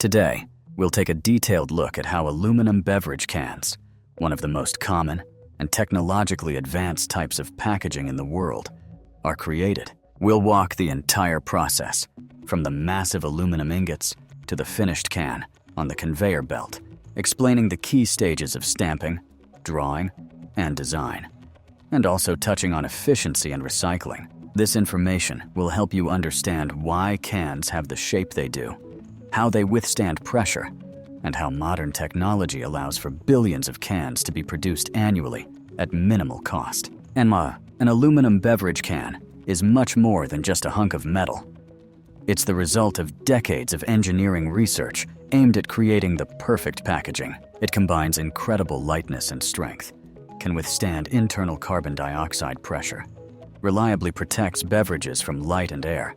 Today, we'll take a detailed look at how aluminum beverage cans, one of the most common and technologically advanced types of packaging in the world, are created. We'll walk the entire process, from the massive aluminum ingots to the finished can on the conveyor belt, explaining the key stages of stamping, drawing, and design, and also touching on efficiency and recycling. This information will help you understand why cans have the shape they do, how they withstand pressure, and how modern technology allows for billions of cans to be produced annually at minimal cost. An aluminum beverage can is much more than just a hunk of metal. It's the result of decades of engineering research aimed at creating the perfect packaging. It combines incredible lightness and strength, can withstand internal carbon dioxide pressure, reliably protects beverages from light and air,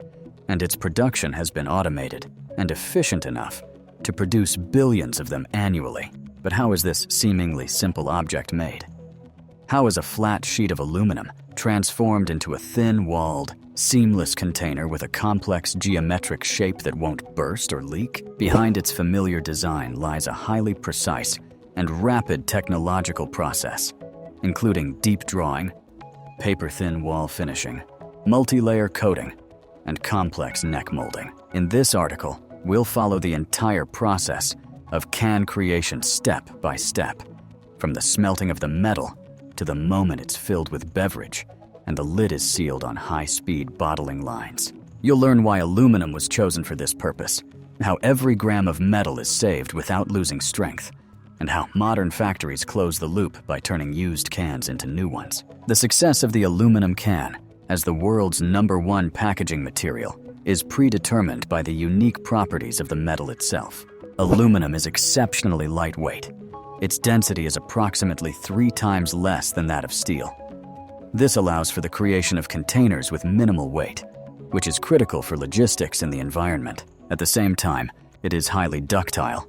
and its production has been automated and efficient enough to produce billions of them annually. But how is this seemingly simple object made? How is a flat sheet of aluminum transformed into a thin-walled, seamless container with a complex geometric shape that won't burst or leak? Behind its familiar design lies a highly precise and rapid technological process, including deep drawing, paper-thin wall finishing, multi-layer coating, and complex neck molding. In this article, we'll follow the entire process of can creation step by step, from the smelting of the metal to the moment it's filled with beverage and the lid is sealed on high-speed bottling lines. You'll learn why aluminum was chosen for this purpose, how every gram of metal is saved without losing strength, and how modern factories close the loop by turning used cans into new ones. The success of the aluminum can as the world's #1 packaging material is predetermined by the unique properties of the metal itself. Aluminum is exceptionally lightweight. Its density is approximately 3 times less than that of steel. This allows for the creation of containers with minimal weight, which is critical for logistics and the environment. At the same time, it is highly ductile,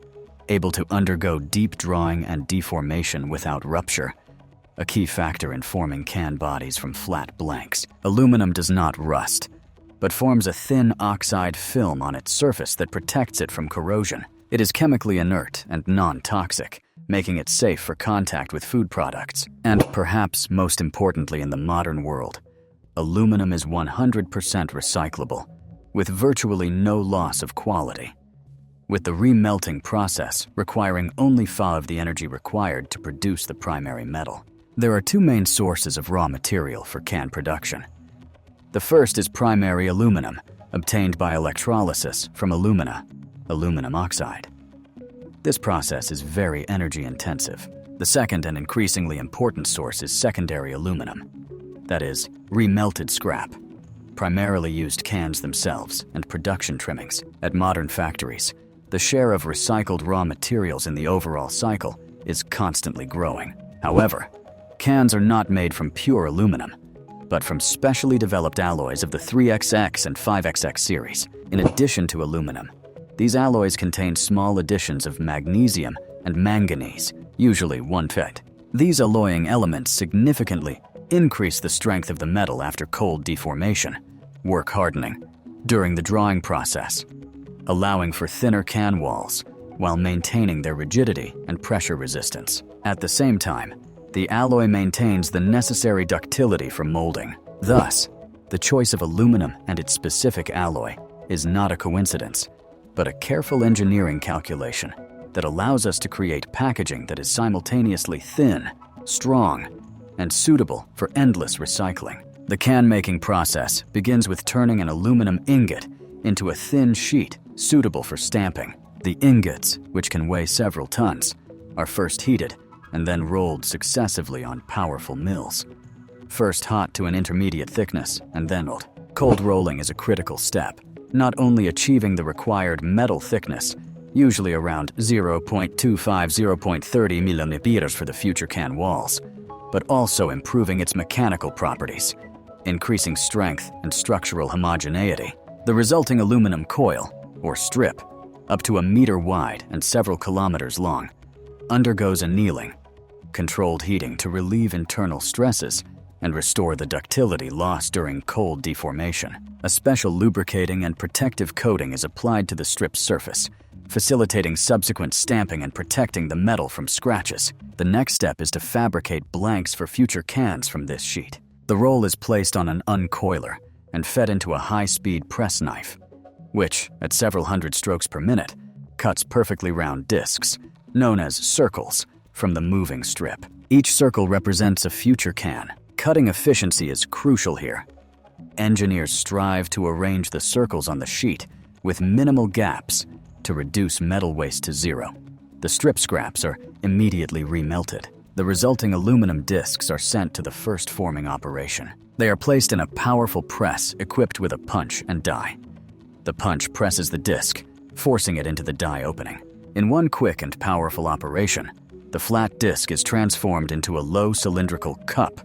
able to undergo deep drawing and deformation without rupture, a key factor in forming can bodies from flat blanks. Aluminum does not rust, but forms a thin oxide film on its surface that protects it from corrosion. It is chemically inert and non-toxic, making it safe for contact with food products. And perhaps most importantly in the modern world, aluminum is 100% recyclable, with virtually no loss of quality, with the remelting process requiring only 5% of the energy required to produce the primary metal. There are 2 main sources of raw material for can production. The first is primary aluminum, obtained by electrolysis from alumina, aluminum oxide. This process is very energy intensive. The second and increasingly important source is secondary aluminum, that is, remelted scrap, primarily used cans themselves and production trimmings. At modern factories, the share of recycled raw materials in the overall cycle is constantly growing. However, cans are not made from pure aluminum, but from specially developed alloys of the 3XX and 5XX series. In addition to aluminum, these alloys contain small additions of magnesium and manganese, usually 1/5. These alloying elements significantly increase the strength of the metal after cold deformation, work hardening, during the drawing process, allowing for thinner can walls while maintaining their rigidity and pressure resistance. At the same time, the alloy maintains the necessary ductility for molding. Thus, the choice of aluminum and its specific alloy is not a coincidence, but a careful engineering calculation that allows us to create packaging that is simultaneously thin, strong, and suitable for endless recycling. The can-making process begins with turning an aluminum ingot into a thin sheet suitable for stamping. The ingots, which can weigh several tons, are first heated and then rolled successively on powerful mills. First hot to an intermediate thickness and then rolled. Cold rolling is a critical step, not only achieving the required metal thickness, usually around 0.25–0.30 millimeters for the future can walls, but also improving its mechanical properties, increasing strength and structural homogeneity. The resulting aluminum coil, or strip, up to 1 meter wide and several kilometers long, undergoes annealing, controlled heating to relieve internal stresses and restore the ductility lost during cold deformation. A special lubricating and protective coating is applied to the strip's surface facilitating subsequent stamping and protecting the metal from scratches. The next step is to fabricate blanks for future cans from this sheet. The roll is placed on an uncoiler and fed into a high-speed press knife, which, at several hundred strokes per minute, cuts perfectly round discs, known as circles, from the moving strip. Each circle represents a future can. Cutting efficiency is crucial here. Engineers strive to arrange the circles on the sheet with minimal gaps to reduce metal waste to zero. The strip scraps are immediately remelted. The resulting aluminum discs are sent to the first forming operation. They are placed in a powerful press equipped with a punch and die. The punch presses the disc, forcing it into the die opening. In one quick and powerful operation, the flat disc is transformed into a low cylindrical cup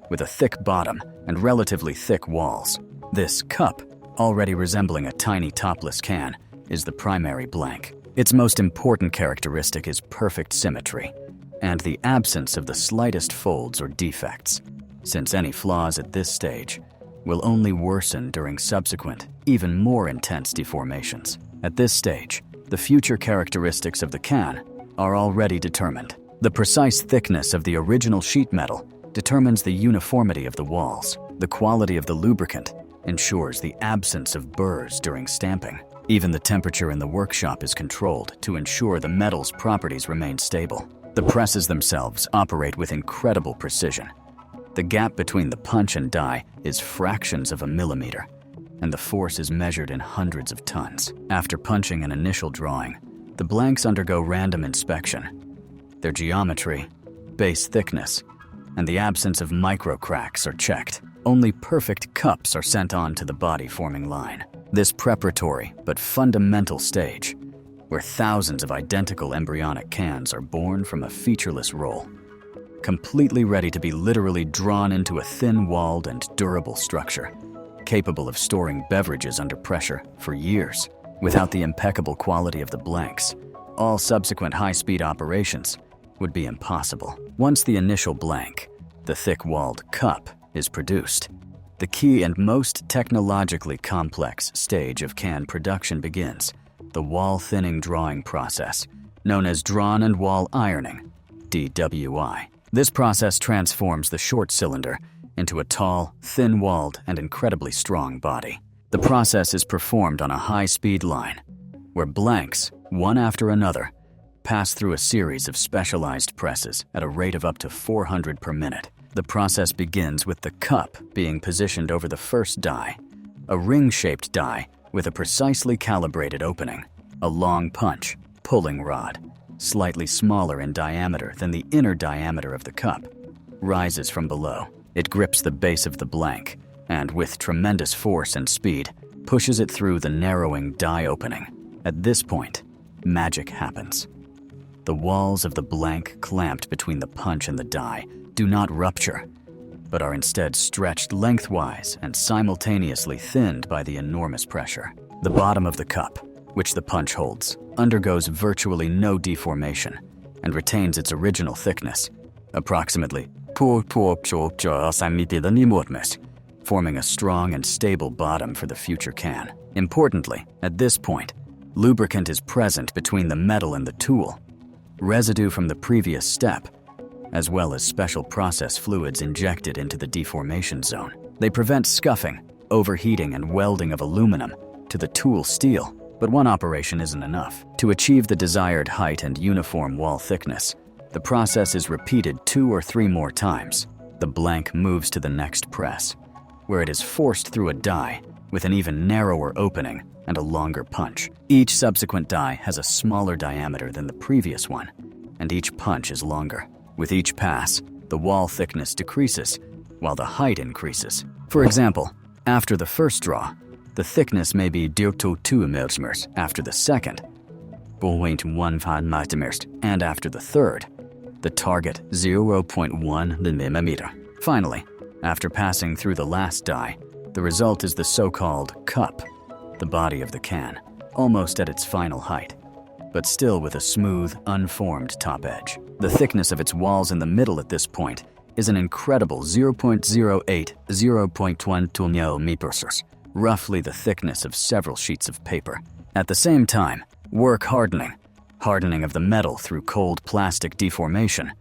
with a thick bottom and relatively thick walls. This cup, already resembling a tiny topless can, is the primary blank. Its most important characteristic is perfect symmetry and the absence of the slightest folds or defects, since any flaws at this stage will only worsen during subsequent, even more intense deformations. At this stage, the future characteristics of the can are already determined. The precise thickness of the original sheet metal determines the uniformity of the walls. The quality of the lubricant ensures the absence of burrs during stamping. Even the temperature in the workshop is controlled to ensure the metal's properties remain stable. The presses themselves operate with incredible precision. The gap between the punch and die is fractions of a millimeter, and the force is measured in hundreds of tons. After punching an initial drawing, the blanks undergo random inspection. Their geometry, base thickness, and the absence of micro cracks are checked. Only perfect cups are sent on to the body-forming line. This preparatory but fundamental stage, where thousands of identical embryonic cans are born from a featureless roll, completely ready to be literally drawn into a thin-walled and durable structure, capable of storing beverages under pressure for years. Without the impeccable quality of the blanks, all subsequent high-speed operations would be impossible. Once the initial blank, the thick-walled cup, is produced, the key and most technologically complex stage of can production begins, the wall-thinning drawing process, known as drawn and wall ironing, DWI. This process transforms the short cylinder into a tall, thin-walled, and incredibly strong body. The process is performed on a high-speed line, where blanks, one after another, pass through a series of specialized presses at a rate of up to 400 per minute. The process begins with the cup being positioned over the first die, a ring-shaped die with a precisely calibrated opening. A long punch, pulling rod, slightly smaller in diameter than the inner diameter of the cup, rises from below. It grips the base of the blank and, with tremendous force and speed, pushes it through the narrowing die opening. At this point, magic happens. The walls of the blank clamped between the punch and the die do not rupture, but are instead stretched lengthwise and simultaneously thinned by the enormous pressure. The bottom of the cup, which the punch holds, undergoes virtually no deformation and retains its original thickness, approximately forming a strong and stable bottom for the future can. Importantly, at this point, lubricant is present between the metal and the tool, residue from the previous step, as well as special process fluids injected into the deformation zone. They prevent scuffing, overheating, and welding of aluminum to the tool steel, but one operation isn't enough. To achieve the desired height and uniform wall thickness, the process is repeated 2 or 3 more times. The blank moves to the next press, where it is forced through a die with an even narrower opening and a longer punch. Each subsequent die has a smaller diameter than the previous one, and each punch is longer. With each pass, the wall thickness decreases, while the height increases. For example, after the first draw, the thickness may be 2 mm after the second, 0.15 mm, and after the third, the target 0.1 mm. Finally, after passing through the last die, the result is the so-called cup, the body of the can, almost at its final height, but still with a smooth, unformed top edge. The thickness of its walls in the middle at this point is an incredible 0.08–0.12 mm, roughly the thickness of several sheets of paper. At the same time, Work hardening, hardening of the metal through cold plastic deformation,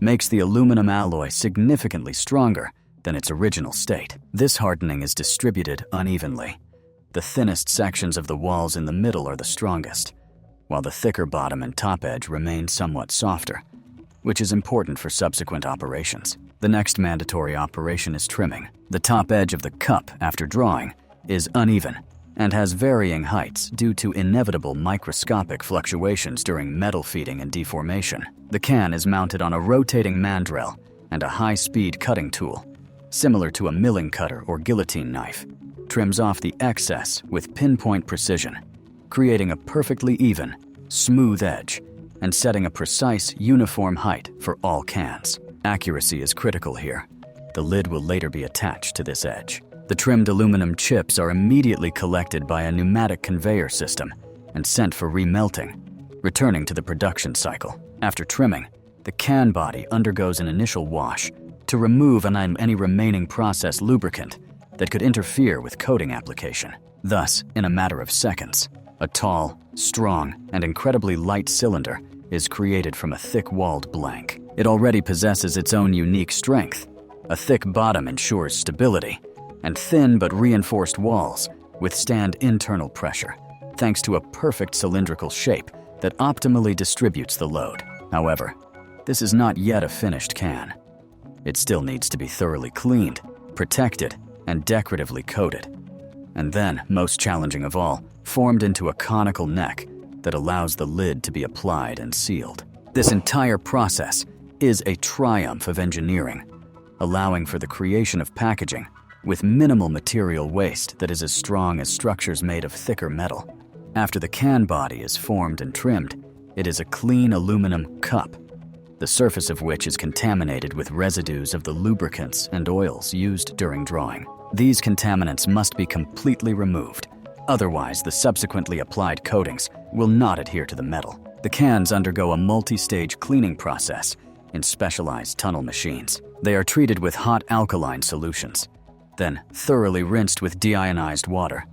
makes the aluminum alloy significantly stronger than its original state. This hardening is distributed unevenly. The thinnest sections of the walls in the middle are the strongest, while the thicker bottom and top edge remain somewhat softer, which is important for subsequent operations. The next mandatory operation is trimming. The top edge of the cup, after drawing, is uneven and has varying heights due to inevitable microscopic fluctuations during metal feeding and deformation. The can is mounted on a rotating mandrel and a high-speed cutting tool, similar to a milling cutter or guillotine knife, trims off the excess with pinpoint precision, creating a perfectly even, smooth edge and setting a precise, uniform height for all cans. Accuracy is critical here. The lid will later be attached to this edge. The trimmed aluminum chips are immediately collected by a pneumatic conveyor system and sent for remelting, returning to the production cycle. After trimming, the can body undergoes an initial wash to remove any remaining process lubricant that could interfere with coating application. Thus, in a matter of seconds, a tall, strong, and incredibly light cylinder is created from a thick-walled blank. It already possesses its own unique strength. A thick bottom ensures stability, and thin but reinforced walls withstand internal pressure, thanks to a perfect cylindrical shape that optimally distributes the load. However, this is not yet a finished can. It still needs to be thoroughly cleaned, protected, and decoratively coated. And then, most challenging of all, formed into a conical neck that allows the lid to be applied and sealed. This entire process is a triumph of engineering, allowing for the creation of packaging with minimal material waste that is as strong as structures made of thicker metal. After the can body is formed and trimmed, it is a clean aluminum cup, the surface of which is contaminated with residues of the lubricants and oils used during drawing. These contaminants must be completely removed, otherwise the subsequently applied coatings will not adhere to the metal. The cans undergo a multi-stage cleaning process in specialized tunnel machines. They are treated with hot alkaline solutions, then thoroughly rinsed with deionized water,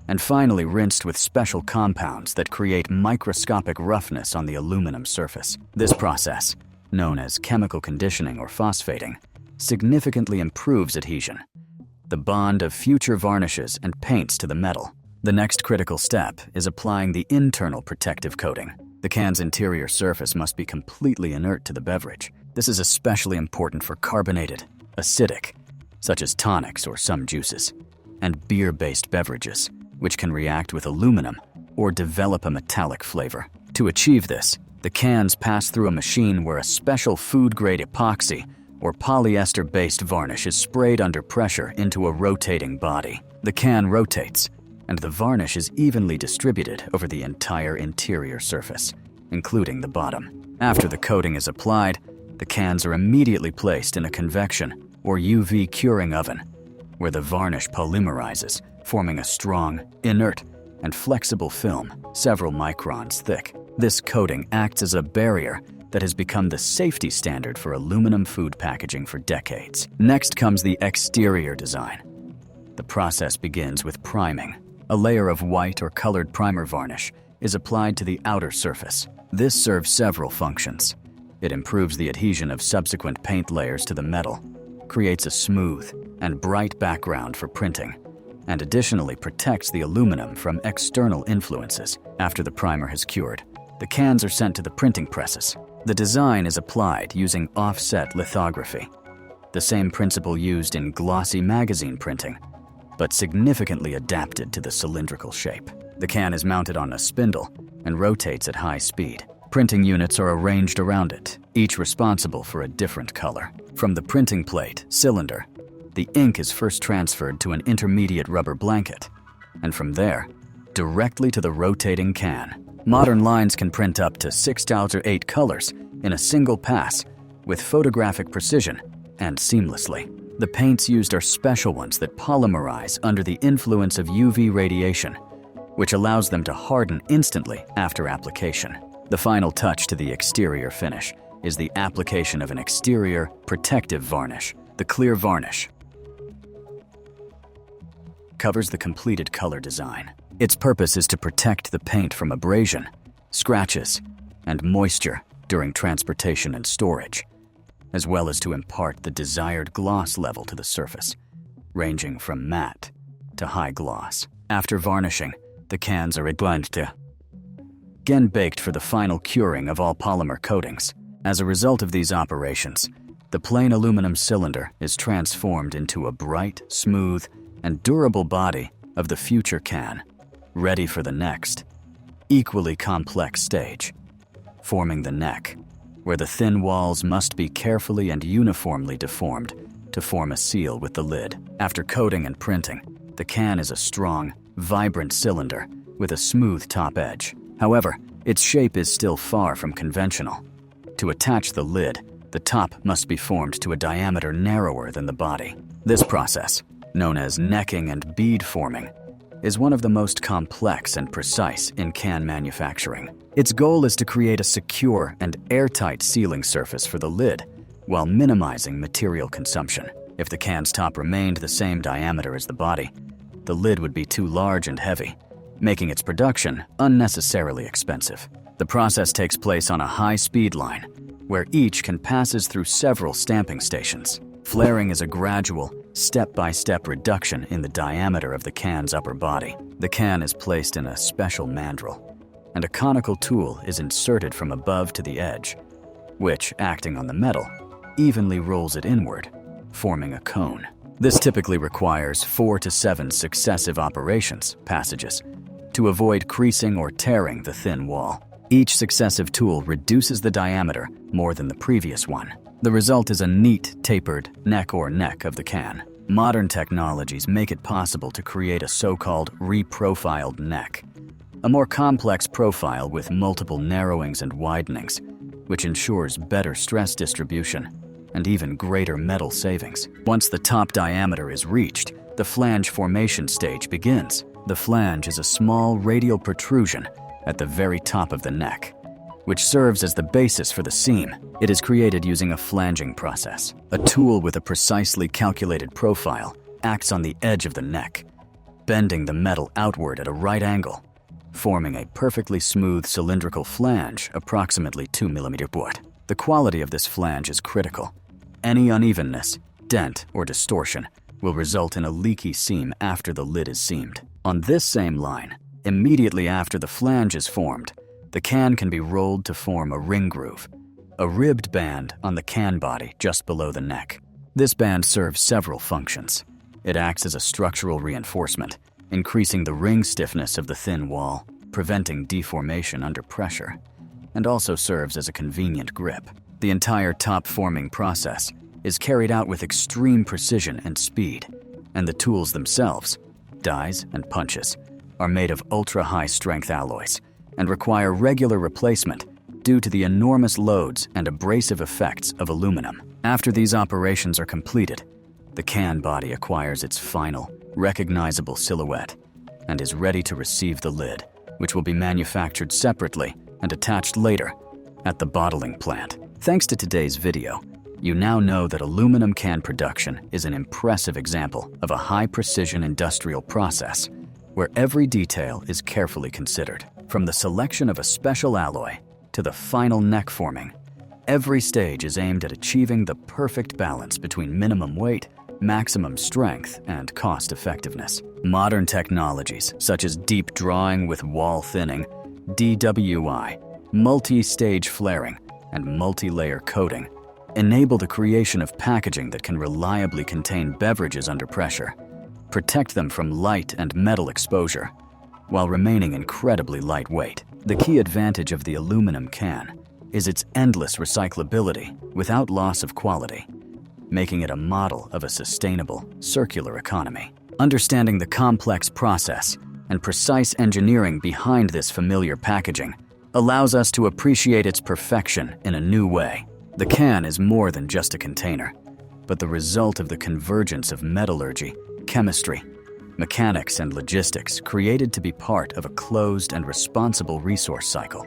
and finally rinsed with special compounds that create microscopic roughness on the aluminum surface. This process, known as chemical conditioning or phosphating, significantly improves adhesion, the bond of future varnishes and paints to the metal. The next critical step is applying the internal protective coating. The can's interior surface must be completely inert to the beverage. This is especially important for carbonated, acidic, such as tonics or some juices, and beer-based beverages, which can react with aluminum or develop a metallic flavor. To achieve this, the cans pass through a machine where a special food-grade epoxy or polyester-based varnish is sprayed under pressure into a rotating body. The can rotates, and the varnish is evenly distributed over the entire interior surface, including the bottom. After the coating is applied, the cans are immediately placed in a convection or UV curing oven, where the varnish polymerizes, forming a strong, inert, and flexible film several microns thick. This coating acts as a barrier that has become the safety standard for aluminum food packaging for decades. Next comes the exterior design. The process begins with priming. A layer of white or colored primer varnish is applied to the outer surface. This serves several functions. It improves the adhesion of subsequent paint layers to the metal, creates a smooth and bright background for printing, and additionally protects the aluminum from external influences. After the primer has cured, the cans are sent to the printing presses. The design is applied using offset lithography, the same principle used in glossy magazine printing, but significantly adapted to the cylindrical shape. The can is mounted on a spindle and rotates at high speed. Printing units are arranged around it, each responsible for a different color. From the printing plate, cylinder, the ink is first transferred to an intermediate rubber blanket, and from there, directly to the rotating can. Modern lines can print up to 6 or 8 colors in a single pass with photographic precision and seamlessly. The paints used are special ones that polymerize under the influence of UV radiation, which allows them to harden instantly after application. The final touch to the exterior finish is the application of an exterior protective varnish. The clear varnish covers the completed color design. Its purpose is to protect the paint from abrasion scratches, and moisture during transportation and storage, as well as to impart the desired gloss level to the surface, ranging from matte to high gloss. After varnishing, the cans are again baked for the final curing of all polymer coatings. As a result of these operations, the plain aluminum cylinder is transformed into a bright, smooth, and durable body of the future can, ready for the next, equally complex stage, forming the neck, where the thin walls must be carefully and uniformly deformed to form a seal with the lid. After coating and printing, the can is a strong, vibrant cylinder with a smooth top edge. However, its shape is still far from conventional. To attach the lid, the top must be formed to a diameter narrower than the body. This process, known as necking and bead forming, is one of the most complex and precise in can manufacturing. Its goal is to create a secure and airtight sealing surface for the lid while minimizing material consumption. If the can's top remained the same diameter as the body, the lid would be too large and heavy, making its production unnecessarily expensive. The process takes place on a high-speed line, where each can passes through several stamping stations. Flaring is a gradual, step-by-step reduction in the diameter of the can's upper body. The can is placed in a special mandrel, and a conical tool is inserted from above to the edge, which, acting on the metal, evenly rolls it inward, forming a cone. This typically requires 4 to 7 successive passages, to avoid creasing or tearing the thin wall. Each successive tool reduces the diameter more than the previous one. The result is a neat, tapered neck of the can. Modern technologies make it possible to create a so-called reprofiled neck, a more complex profile with multiple narrowings and widenings, which ensures better stress distribution and even greater metal savings. Once the top diameter is reached, the flange formation stage begins. The flange is a small radial protrusion at the very top of the neck, which serves as the basis for the seam. It is created using a flanging process. A tool with a precisely calculated profile acts on the edge of the neck, bending the metal outward at a right angle, forming a perfectly smooth cylindrical flange approximately 2 mm broad. The quality of this flange is critical. Any unevenness, dent, or distortion will result in a leaky seam after the lid is seamed. On this same line, immediately after the flange is formed, the can be rolled to form a ring groove, a ribbed band on the can body just below the neck. This band serves several functions. It acts as a structural reinforcement, increasing the ring stiffness of the thin wall, preventing deformation under pressure, and also serves as a convenient grip. The entire top forming process is carried out with extreme precision and speed, and the tools themselves, dies and punches, are made of ultra-high strength alloys and require regular replacement due to the enormous loads and abrasive effects of aluminum. After these operations are completed, the can body acquires its final, recognizable silhouette and is ready to receive the lid, which will be manufactured separately and attached later at the bottling plant. Thanks to today's video, you now know that aluminum can production is an impressive example of a high-precision industrial process where every detail is carefully considered. From the selection of a special alloy to the final neck forming, every stage is aimed at achieving the perfect balance between minimum weight, maximum strength, and cost-effectiveness. Modern technologies such as deep drawing with wall thinning, DWI, multi-stage flaring, and multi-layer coating enable the creation of packaging that can reliably contain beverages under pressure, protect them from light and metal exposure, while remaining incredibly lightweight. The key advantage of the aluminum can is its endless recyclability without loss of quality, making it a model of a sustainable, circular economy. Understanding the complex process and precise engineering behind this familiar packaging allows us to appreciate its perfection in a new way. The can is more than just a container, but the result of the convergence of metallurgy, chemistry, mechanics, and logistics created to be part of a closed and responsible resource cycle.